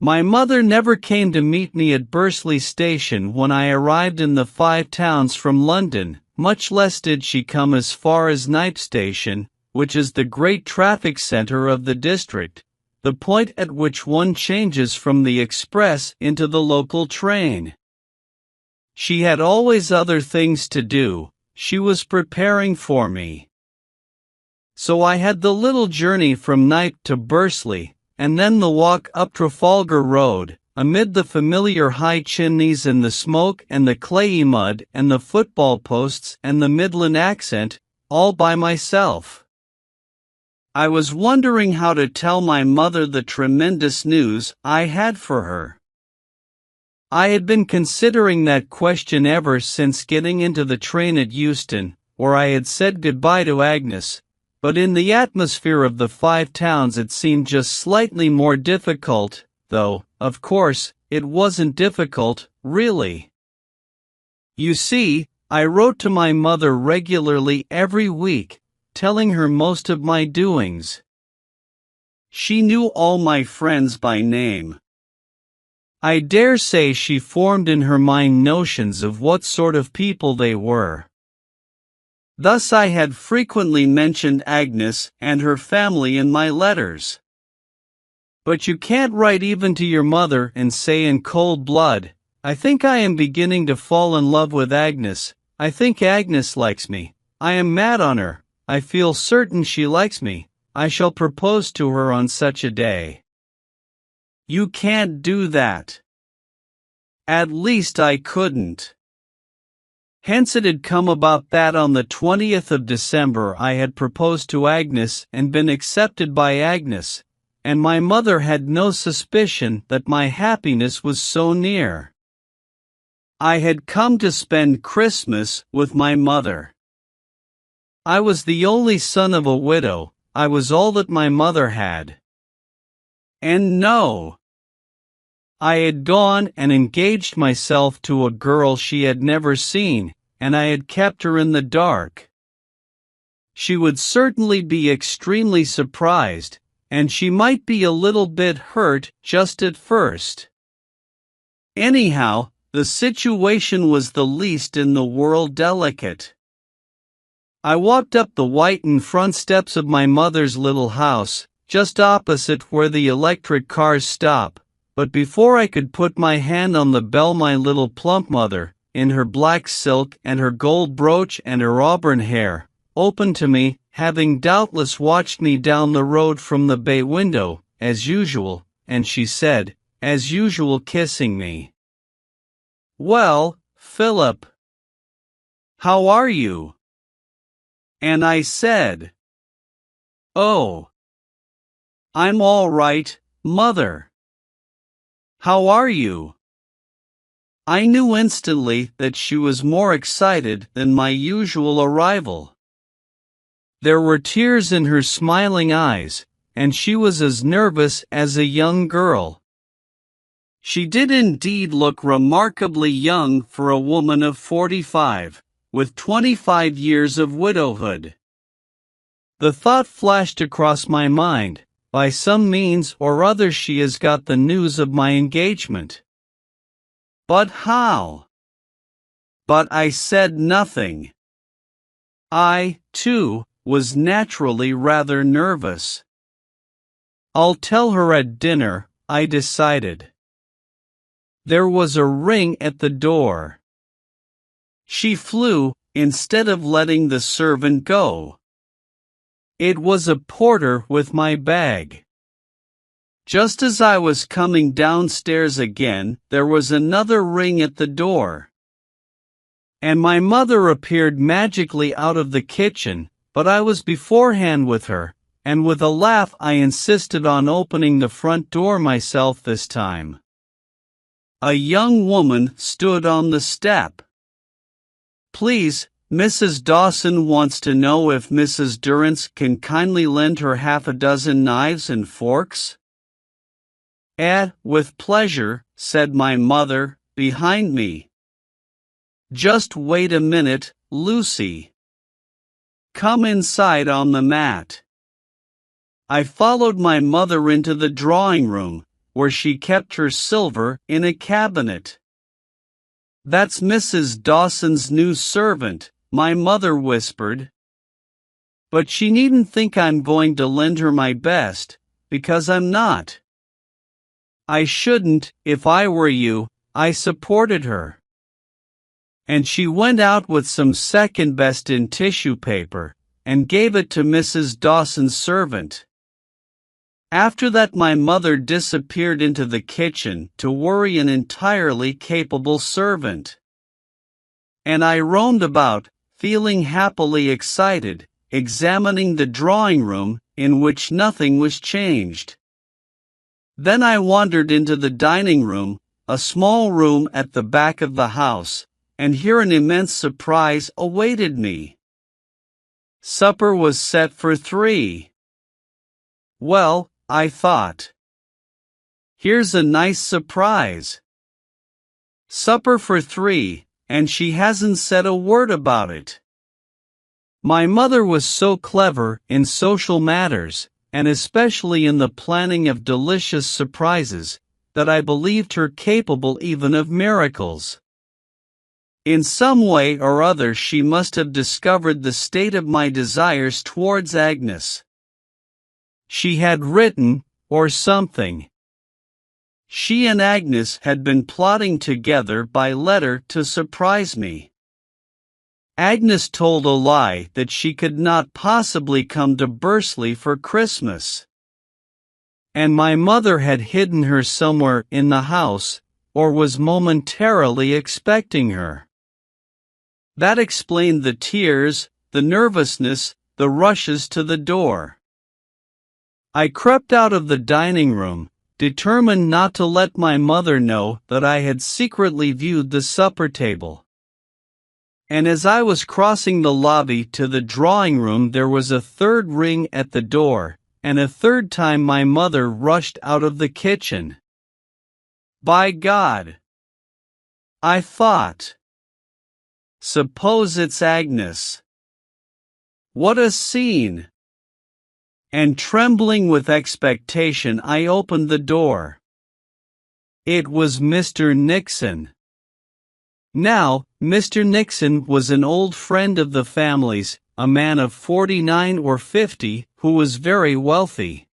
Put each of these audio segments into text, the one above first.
My mother never came to meet me at Bursley Station when I arrived in the Five Towns from London, much less did she come as far as Knype Station, which is the great traffic centre of the district, the point at which one changes from the express into the local train. She had always other things to do. She was preparing for me. So I had the little journey from Knype to Bursley, and then the walk up Trafalgar Road, amid the familiar high chimneys and the smoke and the clayey mud and the football posts and the Midland accent, all by myself. I was wondering how to tell my mother the tremendous news I had for her. I had been considering that question ever since getting into the train at Euston, where I had said goodbye to Agnes, but in the atmosphere of the Five Towns it seemed just slightly more difficult, though, of course, it wasn't difficult, really. You see, I wrote to my mother regularly every week, telling her most of my doings. She knew all my friends by name. I dare say she formed in her mind notions of what sort of people they were. Thus I had frequently mentioned Agnes and her family in my letters. But you can't write even to your mother and say in cold blood, "I think I am beginning to fall in love with Agnes, I think Agnes likes me, I am mad on her, I feel certain she likes me, I shall propose to her on such a day." You can't do that. At least I couldn't. Hence it had come about that on the 20th of December I had proposed to Agnes and been accepted by Agnes, and my mother had no suspicion that my happiness was so near. I had come to spend Christmas with my mother. I was the only son of a widow, I was all that my mother had. And no! I had gone and engaged myself to a girl she had never seen, and I had kept her in the dark. She would certainly be extremely surprised, and she might be a little bit hurt just at first. Anyhow, the situation was the least in the world delicate. I walked up the white and front steps of my mother's little house, just opposite where the electric cars stop, but before I could put my hand on the bell my little plump mother, in her black silk and her gold brooch and her auburn hair, opened to me, having doubtless watched me down the road from the bay window, as usual, and she said, as usual kissing me, "Well, Philip, how are you?" And I said, "Oh, I'm all right, Mother. How are you?" I knew instantly that she was more excited than my usual arrival. There were tears in her smiling eyes, and she was as nervous as a young girl. She did indeed look remarkably young for a woman of 45, with 25 years of widowhood. The thought flashed across my mind, by some means or other she has got the news of my engagement. But how? But I said nothing. I, too, was naturally rather nervous. I'll tell her at dinner, I decided. There was a ring at the door. She flew, instead of letting the servant go. It was a porter with my bag. Just as I was coming downstairs again, there was another ring at the door. And my mother appeared magically out of the kitchen, but I was beforehand with her, and with a laugh I insisted on opening the front door myself this time. A young woman stood on the step. "Please, Mrs. Dawson wants to know if Mrs. Durrance can kindly lend her half a dozen knives and forks?" With pleasure," said my mother, behind me. "Just wait a minute, Lucy. Come inside on the mat." I followed my mother into the drawing room, where she kept her silver in a cabinet. "That's Mrs. Dawson's new servant," my mother whispered. "But she needn't think I'm going to lend her my best, because I'm not. I shouldn't, if I were you," I supported her. And she went out with some second best in tissue paper, and gave it to Mrs. Dawson's servant. After that my mother disappeared into the kitchen to worry an entirely capable servant. And I roamed about, feeling happily excited, examining the drawing room, in which nothing was changed. Then I wandered into the dining room, a small room at the back of the house, and here an immense surprise awaited me. Supper was set for 3. Well, I thought, here's a nice surprise. Supper for 3, and she hasn't said a word about it. My mother was so clever in social matters, and especially in the planning of delicious surprises, that I believed her capable even of miracles. In some way or other she must have discovered the state of my desires towards Agnes. She had written, or something. She and Agnes had been plotting together by letter to surprise me. Agnes told a lie that she could not possibly come to Bursley for Christmas. And my mother had hidden her somewhere in the house, or was momentarily expecting her. That explained the tears, the nervousness, the rushes to the door. I crept out of the dining room, determined not to let my mother know that I had secretly viewed the supper table. And as I was crossing the lobby to the drawing room there was a third ring at the door, and a third time my mother rushed out of the kitchen. By God! I thought. Suppose it's Agnes. What a scene! And trembling with expectation I opened the door. It was Mr. Nixon. Now, Mr. Nixon was an old friend of the family's, a man of 49 or 50, who was very wealthy.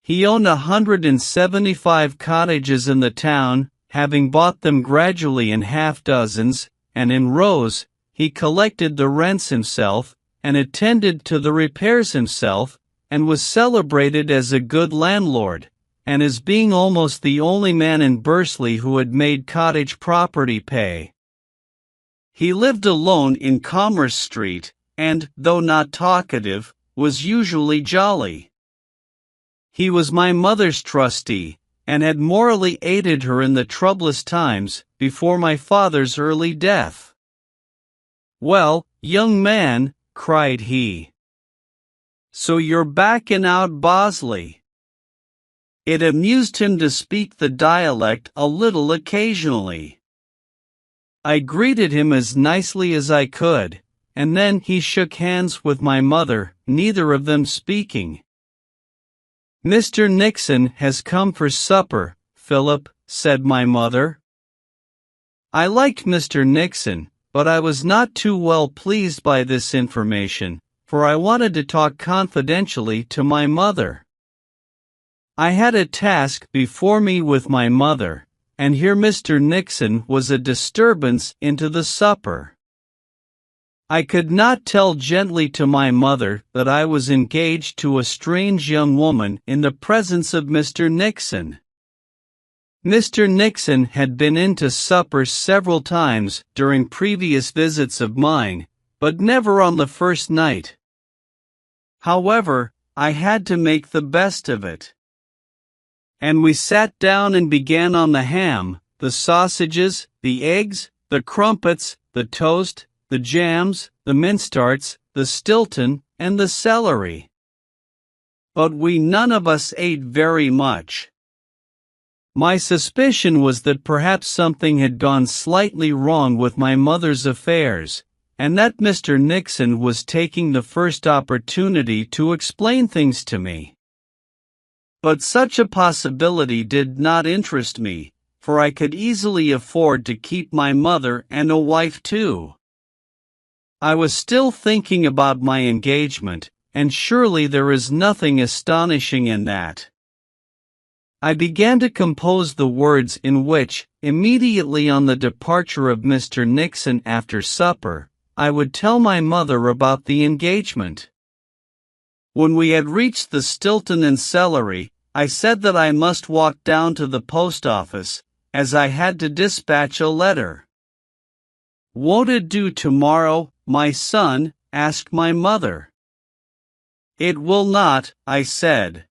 He owned 175 cottages in the town, having bought them gradually in half-dozens, and in rows. He collected the rents himself, and attended to the repairs himself, and was celebrated as a good landlord, and as being almost the only man in Bursley who had made cottage property pay. He lived alone in Commerce Street, and, though not talkative, was usually jolly. He was my mother's trustee, and had morally aided her in the troublous times, before my father's early death. "Well, young man," cried he. "So you're back in out Bosley." It amused him to speak the dialect a little occasionally. I greeted him as nicely as I could, and then he shook hands with my mother, neither of them speaking. "Mr. Nixon has come for supper, Philip," said my mother. I liked Mr. Nixon, but I was not too well pleased by this information, for I wanted to talk confidentially to my mother. I had a task before me with my mother, and here Mr. Nixon was a disturbance into the supper. I could not tell gently to my mother that I was engaged to a strange young woman in the presence of Mr. Nixon. Mr. Nixon had been in to supper several times during previous visits of mine, but never on the first night. However, I had to make the best of it. And we sat down and began on the ham, the sausages, the eggs, the crumpets, the toast, the jams, the mincetarts, the Stilton, and the celery. But we none of us ate very much. My suspicion was that perhaps something had gone slightly wrong with my mother's affairs, and that Mr. Nixon was taking the first opportunity to explain things to me. But such a possibility did not interest me, for I could easily afford to keep my mother and a wife too. I was still thinking about my engagement, and surely there is nothing astonishing in that. I began to compose the words in which, immediately on the departure of Mr. Nixon after supper, I would tell my mother about the engagement. When we had reached the Stilton and Celery, I said that I must walk down to the post office, as I had to dispatch a letter. "Won't it do tomorrow, my son?" asked my mother. "It will not," I said.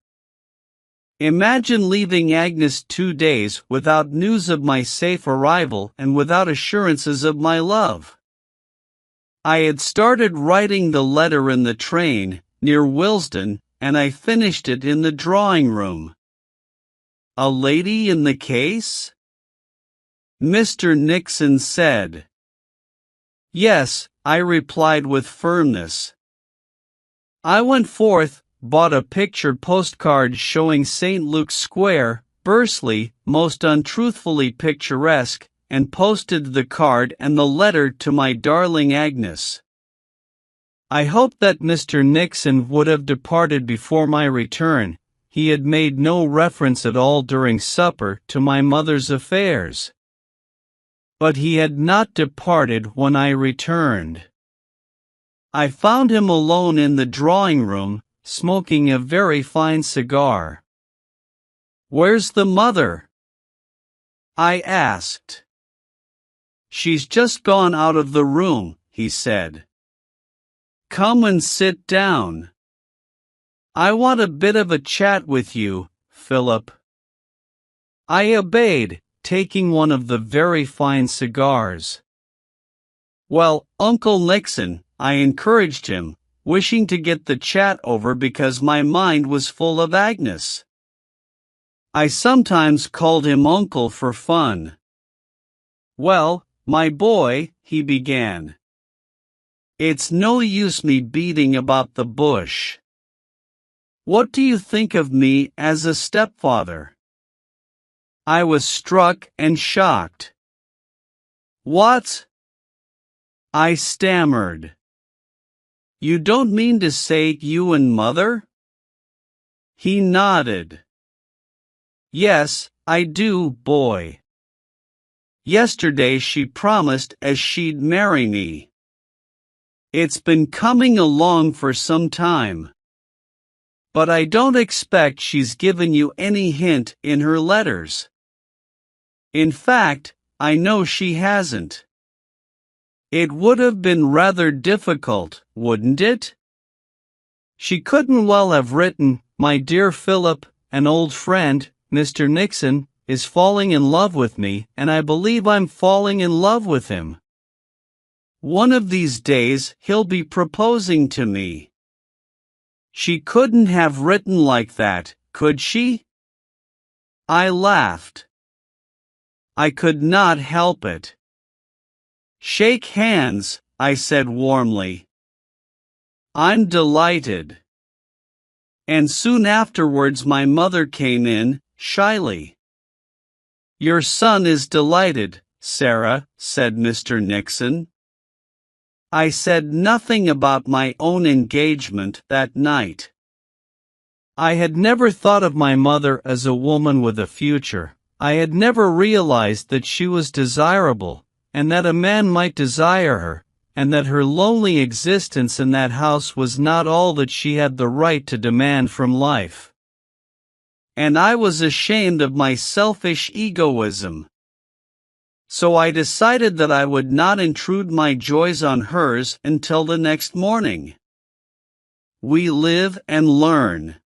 Imagine leaving Agnes 2 days without news of my safe arrival and without assurances of my love. I had started writing the letter in the train, near Willesden, and I finished it in the drawing room. "A lady in the case?" Mr. Nixon said. "Yes," I replied with firmness. I went forth, bought a pictured postcard showing St. Luke's Square, Bursley, most untruthfully picturesque, and posted the card and the letter to my darling Agnes. I hoped that Mr. Nixon would have departed before my return. He had made no reference at all during supper to my mother's affairs. But he had not departed when I returned. I found him alone in the drawing room, smoking a very fine cigar. "Where's the mother?" I asked. "She's just gone out of the room," he said. "Come and sit down. I want a bit of a chat with you, Philip." I obeyed, taking one of the very fine cigars. "Well, Uncle Nixon," I encouraged him, wishing to get the chat over because my mind was full of Agnes. I sometimes called him Uncle for fun. "Well, my boy," he began. "It's no use me beating about the bush. What do you think of me as a stepfather?" I was struck and shocked. "What?" I stammered. "You don't mean to say you and mother?" He nodded. "Yes, I do, boy. Yesterday she promised as she'd marry me. It's been coming along for some time. But I don't expect she's given you any hint in her letters. In fact, I know she hasn't. It would have been rather difficult, wouldn't it? She couldn't well have written, 'My dear Philip, an old friend, Mr. Nixon, is falling in love with me, and I believe I'm falling in love with him. One of these days he'll be proposing to me.' She couldn't have written like that, could she?" I laughed. I could not help it. "Shake hands," I said warmly. "I'm delighted." And soon afterwards my mother came in, shyly. "Your son is delighted, Sarah," said Mr. Nixon. I said nothing about my own engagement that night. I had never thought of my mother as a woman with a future. I had never realized that she was desirable, and that a man might desire her, and that her lonely existence in that house was not all that she had the right to demand from life. And I was ashamed of my selfish egoism. So I decided that I would not intrude my joys on hers until the next morning. We live and learn.